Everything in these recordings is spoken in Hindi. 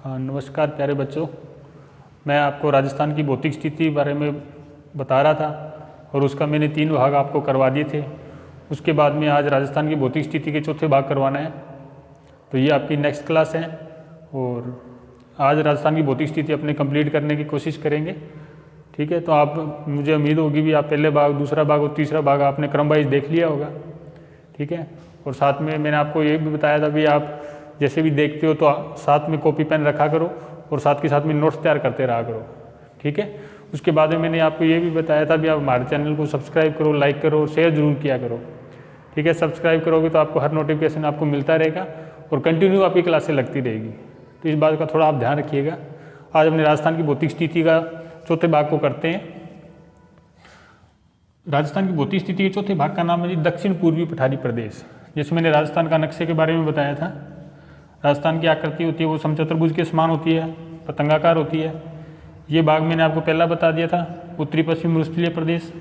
हाँ, नमस्कार प्यारे बच्चों। मैं आपको राजस्थान की भौतिक स्थिति बारे में बता रहा था और उसका मैंने 3 भाग आपको करवा दिए थे। उसके बाद में आज राजस्थान की भौतिक स्थिति के चौथे भाग करवाना है, तो ये आपकी नेक्स्ट क्लास है और आज राजस्थान की भौतिक स्थिति अपने कंप्लीट करने की कोशिश करेंगे। ठीक है, तो आप मुझे उम्मीद होगी भी आप पहले भाग, दूसरा भाग और तीसरा भाग आपने क्रम वाइज देख लिया होगा। ठीक है, और साथ में मैंने आपको ये भी बताया था भी आप जैसे भी देखते हो तो साथ में कॉपी पेन रखा करो और साथ के साथ में नोट्स तैयार करते रहा करो। ठीक है, उसके बाद में मैंने आपको ये भी बताया था भी आप हमारे चैनल को सब्सक्राइब करो, लाइक करो और शेयर जरूर किया करो। ठीक है, सब्सक्राइब करोगे तो आपको हर नोटिफिकेशन आपको मिलता रहेगा और कंटिन्यू आपकी क्लासें लगती रहेगी, तो इस बात का थोड़ा आप ध्यान रखिएगा। आज अपने राजस्थान की भौतिक स्थिति का चौथे भाग को करते हैं। राजस्थान की भौतिक स्थिति के चौथे भाग का नाम है जी दक्षिण पूर्वी पठारी प्रदेश। जैसे मैंने राजस्थान का नक्शे के बारे में बताया था, राजस्थान की आकृति होती है वो समचतुर्भुज के समान होती है, पतंगाकार होती है। ये भाग मैंने आपको पहला बता दिया था, उत्तरी पश्चिम मरुस्थलीय प्रदेश।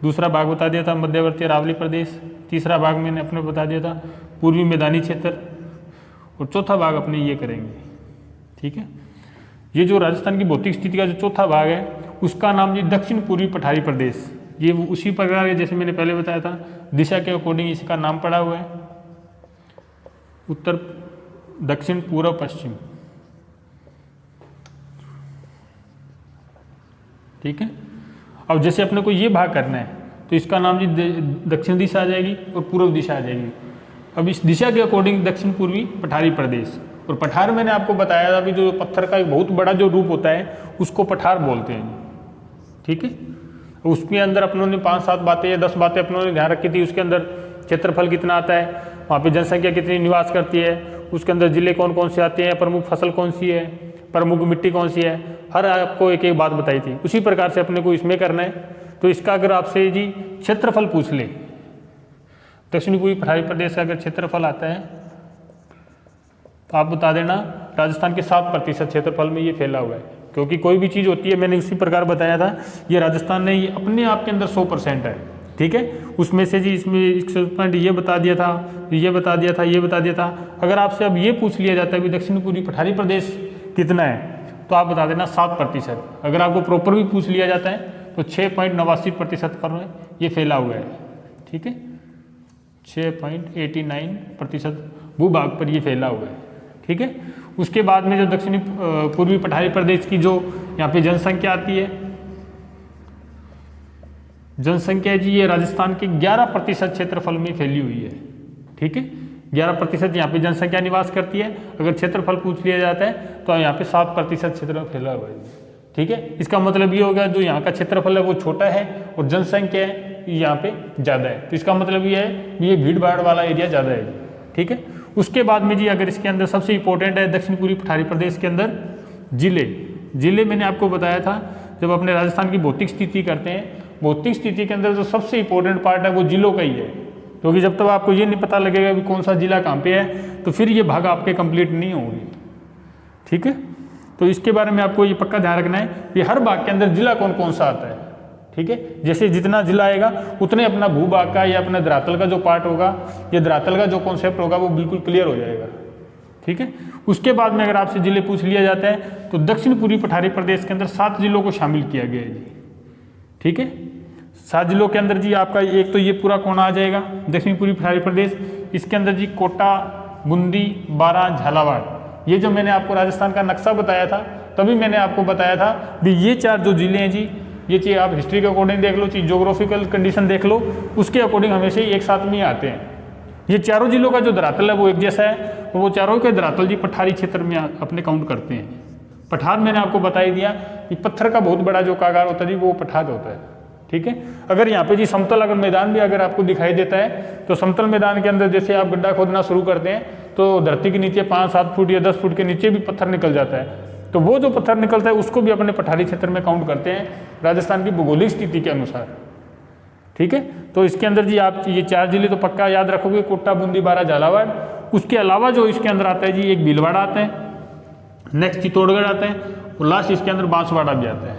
दूसरा भाग बता दिया था मध्यवर्ती अरावली प्रदेश। तीसरा भाग मैंने अपने बता दिया था पूर्वी मैदानी क्षेत्र और चौथा भाग अपने ये करेंगे। ठीक है, ये जो राजस्थान की भौतिक स्थिति का जो चौथा भाग है उसका नाम जी दक्षिण पूर्वी पठारी प्रदेश। ये उसी प्रकार है जैसे मैंने पहले बताया था, दिशा के अकॉर्डिंग इसका नाम पड़ा हुआ है, उत्तर, दक्षिण, पूर्व, पश्चिम। ठीक है, अब जैसे अपने को ये भाग करना है तो इसका नाम जी दक्षिण दिशा आ जाएगी और पूर्व दिशा आ जाएगी। अब इस दिशा के अकॉर्डिंग दक्षिण पूर्वी पठारी प्रदेश। और पठार मैंने आपको बताया था भी जो पत्थर का एक बहुत बड़ा जो रूप होता है उसको पठार बोलते हैं। ठीक है, उसके अंदर अपनों ने 5-7 बातें या 10 बातें अपनों ने ध्यान रखी थी। उसके अंदर क्षेत्रफल कितना आता है, वहाँ पे जनसंख्या कितनी निवास करती है, उसके अंदर जिले कौन कौन से आते हैं, प्रमुख फसल कौन सी है, प्रमुख मिट्टी कौन सी है, हर आपको एक एक बात बताई थी। उसी प्रकार से अपने को इसमें करना है। तो इसका अगर आपसे जी क्षेत्रफल पूछ ले, दक्षिण पूर्वी पठारी प्रदेश का अगर क्षेत्रफल आता है तो आप बता देना राजस्थान के 7% क्षेत्रफल में ये फैला हुआ है। क्योंकि कोई भी चीज़ होती है, मैंने उसी प्रकार बताया था, ये राजस्थान ने ये अपने आप के अंदर 100% है। ठीक है, उसमें से जी इसमें 100% ये बता दिया था, ये बता दिया था, ये बता दिया था। अगर आपसे अब ये पूछ लिया जाता है कि दक्षिण पूर्वी पठारी प्रदेश कितना है तो आप बता देना 7%। अगर आपको प्रॉपर भी पूछ लिया जाता है तो 6.89% पर ये फैला हुआ है। ठीक है, 6.89% भूभाग पर ये फैला हुआ है। ठीक है, उसके बाद में जो दक्षिणी पूर्वी पठारी प्रदेश की जो यहाँ पे जनसंख्या आती है, जनसंख्या जी ये राजस्थान के 11% क्षेत्रफल में फैली हुई है। ठीक है, 11% यहाँ पे जनसंख्या निवास करती है। अगर क्षेत्रफल पूछ लिया जाता है तो यहाँ पे 7% क्षेत्र में फैला हुआ है। ठीक है, इसका मतलब ये होगा जो यहाँ का क्षेत्रफल है वो छोटा है और जनसंख्या यहाँ पे ज़्यादा है, तो इसका मतलब ये है ये भीड़ भाड़ वाला एरिया ज़्यादा है। ठीक है, उसके बाद में जी अगर इसके अंदर सबसे इंपॉर्टेंट है दक्षिण पूर्वी पठारी प्रदेश के अंदर जिले मैंने आपको बताया था जब अपने राजस्थान की भौतिक स्थिति करते हैं, भौतिक स्थिति के अंदर जो सबसे इंपॉर्टेंट पार्ट है वो जिलों का ही है। क्योंकि जब तक आपको ये नहीं पता लगेगा कि कौन सा जिला कहाँ पे है तो फिर ये भाग आपके कंप्लीट नहीं होंगे। ठीक है, तो इसके बारे में आपको ये पक्का ध्यान रखना है कि हर भाग के अंदर जिला कौन कौन सा आता है। ठीक है, जैसे जितना जिला आएगा उतने अपना भूभाग का या अपना धरातल का जो पार्ट होगा या धरातल का जो कॉन्सेप्ट होगा वो बिल्कुल क्लियर हो जाएगा। ठीक है, उसके बाद में अगर आपसे जिले पूछ लिया जाता है तो दक्षिण पूर्वी पठारी प्रदेश के अंदर 7 जिलों को शामिल किया गया है जी। ठीक है, 7 जिलों के अंदर जी आपका एक तो ये पूरा कोना आ जाएगा दक्षिण पूर्वी पठारी प्रदेश। इसके अंदर जी कोटा, बूंदी, बारां, झालावाड़, ये जो मैंने आपको राजस्थान का नक्शा बताया था तभी मैंने आपको बताया था भी ये 4 जो जिले हैं जी, ये चीज़ आप हिस्ट्री के अकॉर्डिंग देख लो, चीज जोग्राफिकल कंडीशन देख लो, उसके अकॉर्डिंग हमेशा ही एक साथ में ही आते हैं। ये चारों जिलों का जो धरातल है वो एक जैसा है और वो चारों के धरातल जी पठारी क्षेत्र में अपने काउंट करते हैं। पठार मैंने आपको बता ही दिया कि पत्थर का बहुत बड़ा जो कागार होता है जी वो पठार होता है। ठीक है, अगर यहाँ पे जी समतल अगर मैदान भी अगर आपको दिखाई देता है तो समतल मैदान के अंदर जैसे आप गड्ढा खोदना शुरू करते हैं तो धरती के नीचे 5-7 फुट या 10 फुट के नीचे भी पत्थर निकल जाता है, तो वो जो पत्थर निकलता है उसको भी अपने पठारी क्षेत्र में काउंट करते हैं राजस्थान की भौगोलिक स्थिति के अनुसार। ठीक है, तो इसके अंदर जी आप ये 4 जिले तो पक्का याद रखोगे, कोटा, बूंदी, बारां, झालावाड़। उसके अलावा जो इसके अंदर आता है जी एक भीलवाड़ा आता है, नेक्स्ट चित्तौड़गढ़ आता है और लास्ट इसके अंदर बांसवाड़ा भी आता है।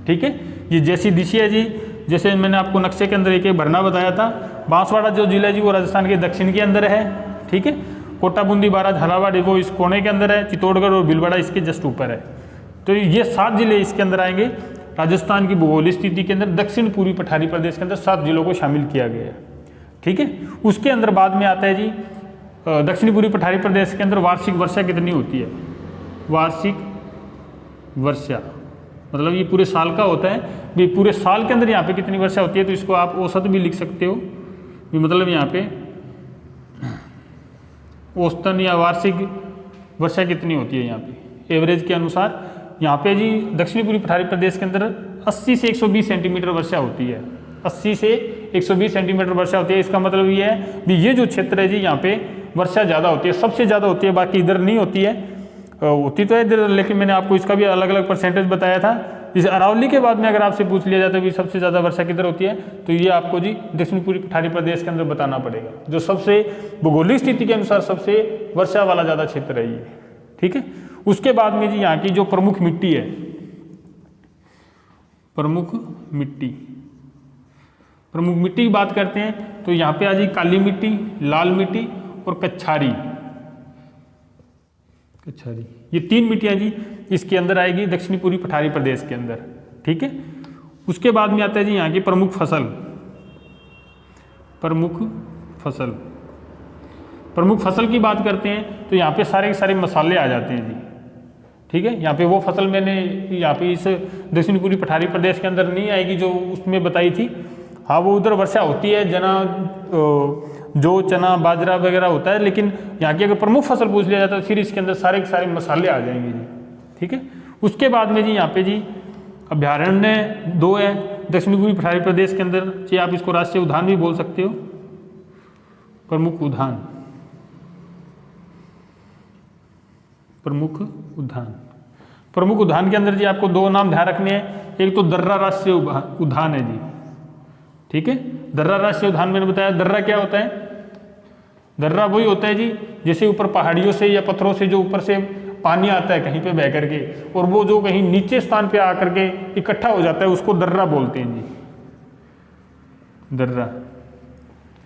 ठीक है, ये जैसी दिशा है जी, जैसे मैंने आपको नक्शे के अंदर एक भरना बताया था, बांसवाड़ा जो जिला है जी वो राजस्थान के दक्षिण के अंदर है। ठीक है, कोटा, बूंदी, बारां, झालावाड़ वो इस कोने के अंदर है, चित्तौड़गढ़ और भीलवाड़ा इसके जस्ट ऊपर है। तो ये 7 जिले इसके अंदर आएंगे। राजस्थान की भूगोलिक स्थिति के अंदर दक्षिण पूर्वी पठारी प्रदेश के अंदर 7 जिलों को शामिल किया गया है, ठीक है। उसके अंदर बाद में आता है जी दक्षिण पूर्वी पठारी प्रदेश के अंदर वार्षिक वर्षा कितनी होती है। वार्षिक वर्षा मतलब ये पूरे साल का होता है, भी पूरे साल के अंदर यहाँ पे कितनी वर्षा होती है, तो इसको आप औसत भी लिख सकते हो, भी मतलब यहाँ पे औसतन या वार्षिक वर्षा कितनी होती है यहाँ पे एवरेज के अनुसार। यहाँ पे जी दक्षिणी पूर्वी पठारी प्रदेश के अंदर 80 से 120 सेंटीमीटर वर्षा होती है, 80 से 120 सेंटीमीटर वर्षा होती है। इसका मतलब ये है भी ये जो क्षेत्र है जी यहाँ पे वर्षा ज़्यादा होती है, सबसे ज़्यादा होती है, बाकी इधर नहीं होती है, होती तो है इधर, लेकिन मैंने आपको इसका भी अलग अलग परसेंटेज बताया था। जैसे अरावली के बाद में अगर आपसे पूछ लिया जाता है भी सबसे ज़्यादा वर्षा किधर होती है, तो ये आपको जी दक्षिण पूर्वी पठारी प्रदेश के अंदर बताना पड़ेगा, जो सबसे भौगोलिक स्थिति के अनुसार सबसे वर्षा वाला ज़्यादा क्षेत्र है ये, ठीक है। उसके बाद में जी यहाँ की जो प्रमुख मिट्टी है, प्रमुख मिट्टी की बात करते हैं तो यहाँ पे आ जी काली मिट्टी, लाल मिट्टी और कच्छारी, ये 3 मिट्टियाँ जी इसके अंदर आएगी दक्षिणी पूर्वी पठारी प्रदेश के अंदर, ठीक है। उसके बाद में आता है जी यहाँ की प्रमुख फसल की बात करते हैं तो यहाँ पे सारे के सारे मसाले आ जाते हैं जी, ठीक है। यहाँ पे वो फसल मैंने यहाँ पे इस दक्षिणी पूर्वी पठारी प्रदेश के अंदर नहीं आएगी जो उसमें बताई थी, हाँ वो उधर वर्षा होती है, जो चना बाजरा वगैरह होता है, लेकिन यहाँ की अगर प्रमुख फसल पूछ लिया जाता है तो फिर इसके अंदर सारे के सारे मसाले आ जाएंगे जी, ठीक है। उसके बाद में जी यहाँ पे जी अभ्यारण्य 2 है दक्षिणी पूर्वी पठारी प्रदेश के अंदर, चाहे आप इसको राष्ट्रीय उद्यान भी बोल सकते हो, प्रमुख उद्यान के अंदर जी आपको 2 नाम ध्यान रखने हैं, एक तो दर्रा राष्ट्रीय उद्यान है जी, ठीक है। दर्रा राष्ट्रीय उद्यान मैंने बताया, दर्रा क्या होता है, दर्रा वही होता है जी जैसे ऊपर पहाड़ियों से या पत्थरों से जो ऊपर से पानी आता है कहीं पे बह करके, और वो जो कहीं नीचे स्थान पे आकर के इकट्ठा हो जाता है उसको दर्रा बोलते हैं जी,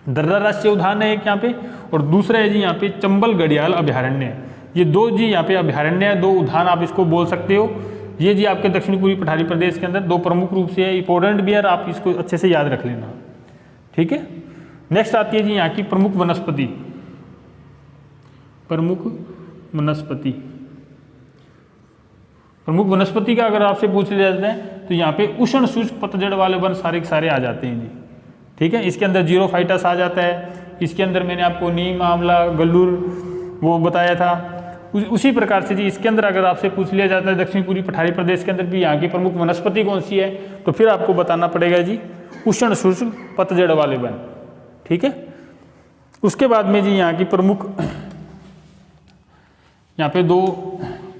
दर्रा राष्ट्रीय उद्यान है एक यहाँ पे, और दूसरा है जी यहाँ पे चंबल घड़ियाल अभ्यारण्य। ये 2 जी यहाँ पे अभ्यारण्य है, 2 उद्यान आप इसको बोल सकते हो। ये जी आपके दक्षिणी पूर्वी पठारी प्रदेश के अंदर 2 प्रमुख रूप से है, इंपॉर्टेंट भी है, आप इसको अच्छे से याद रख लेना, ठीक है। नेक्स्ट आती है जी यहाँ की प्रमुख वनस्पति का अगर आपसे पूछ लिया जाता है तो यहाँ पे उष्ण शुष्क पतझड़ वाले वन सारे के सारे आ जाते हैं जी, ठीक है। इसके अंदर जीरोफाइटस आ जाता है, इसके अंदर मैंने आपको नीम, आंवला, गल्लूर वो बताया था। उसी प्रकार से जी इसके अंदर अगर आपसे पूछ लिया जाता है दक्षिण पूर्वी पठारी प्रदेश के अंदर भी यहाँ की प्रमुख वनस्पति कौन सी है, तो फिर आपको बताना पड़ेगा जी उष्ण शुष्क पतझड़ वाले वन, ठीक है। उसके बाद में जी यहाँ की प्रमुख, यहाँ पे 2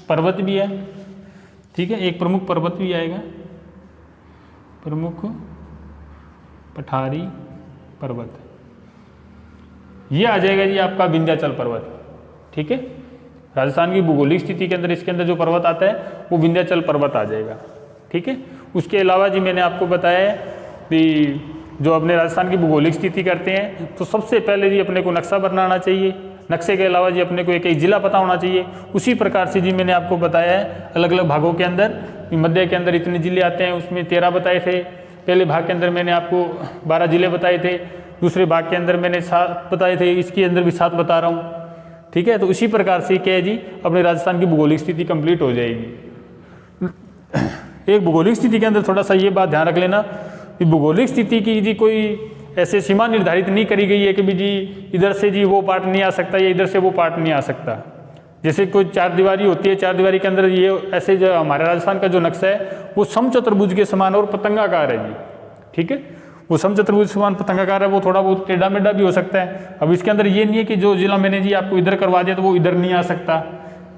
पर्वत भी है, ठीक है। एक प्रमुख पर्वत भी आएगा, प्रमुख पठारी पर्वत, ये आ जाएगा जी आपका विंध्याचल पर्वत, ठीक है। राजस्थान की भूगोलिक स्थिति के अंदर इसके अंदर जो पर्वत आता है वो विंध्याचल पर्वत आ जाएगा, ठीक है। उसके अलावा जी मैंने आपको बताया है कि जो अपने राजस्थान की भूगोलिक स्थिति करते हैं तो सबसे पहले जी अपने को नक्शा बनाना चाहिए, नक्शे के अलावा जी अपने को एक जिला पता होना चाहिए। उसी प्रकार से जी मैंने आपको बताया है अलग अलग भागों के अंदर, मध्य के अंदर इतने जिले आते हैं, उसमें 13 बताए थे, पहले भाग के अंदर मैंने आपको 12 जिले बताए थे, दूसरे भाग के अंदर मैंने 7 बताए थे, इसके अंदर भी 7 बता रहा हूँ, ठीक है। तो इसी प्रकार से क्या है जी अपने राजस्थान की भूगोलिक स्थिति कंप्लीट हो जाएगी। एक भूगोलिक स्थिति के अंदर थोड़ा सा ये बात ध्यान रख लेना कि भूगोलिक स्थिति की जी कोई ऐसे सीमा निर्धारित नहीं करी गई है कि भी जी इधर से जी वो पार्ट नहीं आ सकता या इधर से वो पार्ट नहीं आ सकता। जैसे कोई 4 दीवारी होती है, 4 दीवारी के अंदर ये ऐसे जो हमारे राजस्थान का जो नक्शा है वो समचतुर्भुज के समान और पतंगाकार है जी, ठीक है। वो समचतुर्भुज समान पतंगाकार है, वो थोड़ा बहुत टेढ़ा मेढ़ा भी हो सकता है। अब इसके अंदर ये नहीं है कि जो जिला मैंने जी आपको इधर करवा दिया तो वो इधर नहीं आ सकता,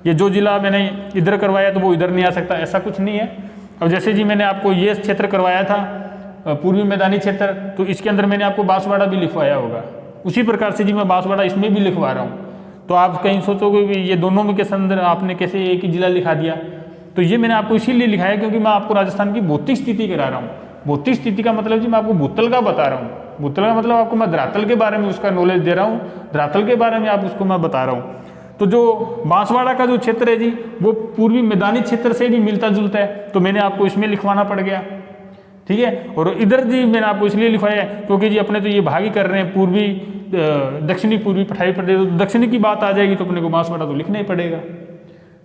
ये जो जिला मैंने इधर करवाया तो वो इधर नहीं आ सकता, ऐसा कुछ नहीं है। अब जैसे जी मैंने आपको ये क्षेत्र करवाया था पूर्वी मैदानी क्षेत्र, तो इसके अंदर मैंने आपको बांसवाड़ा भी लिखवाया होगा, उसी प्रकार से जी मैं बांसवाड़ा इसमें भी लिखवा रहा हूँ। तो आप कहीं सोचोगे कि ये दोनों में के अंदर आपने कैसे एक ही जिला लिखा दिया, तो ये मैंने आपको इसीलिए लिखाया क्योंकि मैं आपको राजस्थान की भौतिक स्थिति करा रहा हूँ। भौतिक स्थिति का मतलब जी मैं आपको भूतल का बता रहा हूँ, भूतल का मतलब आपको मैं धरातल के बारे में उसका नॉलेज दे रहा हूँ, धरातल के बारे में आप उसको मैं बता रहा हूँ। तो जो बांसवाड़ा का जो क्षेत्र है जी वो पूर्वी मैदानी क्षेत्र से भी मिलता जुलता है, तो मैंने आपको इसमें लिखवाना पड़ गया, ठीक है। और इधर जी मैंने आपको इसलिए लिखवाया है क्योंकि जी अपने तो ये भाग ही कर रहे हैं पूर्वी दक्षिणी पूर्वी पठारी प्रदेश, तो दक्षिणी की बात आ जाएगी तो अपने को बांसवाड़ा तो लिखना ही पड़ेगा,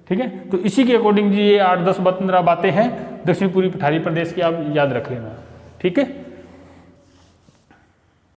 ठीक है। तो इसी के अकॉर्डिंग जी ये 8, 10, 15 बातें हैं दक्षिणी पूर्वी पठारी प्रदेश की, आप याद रख लेना, ठीक है।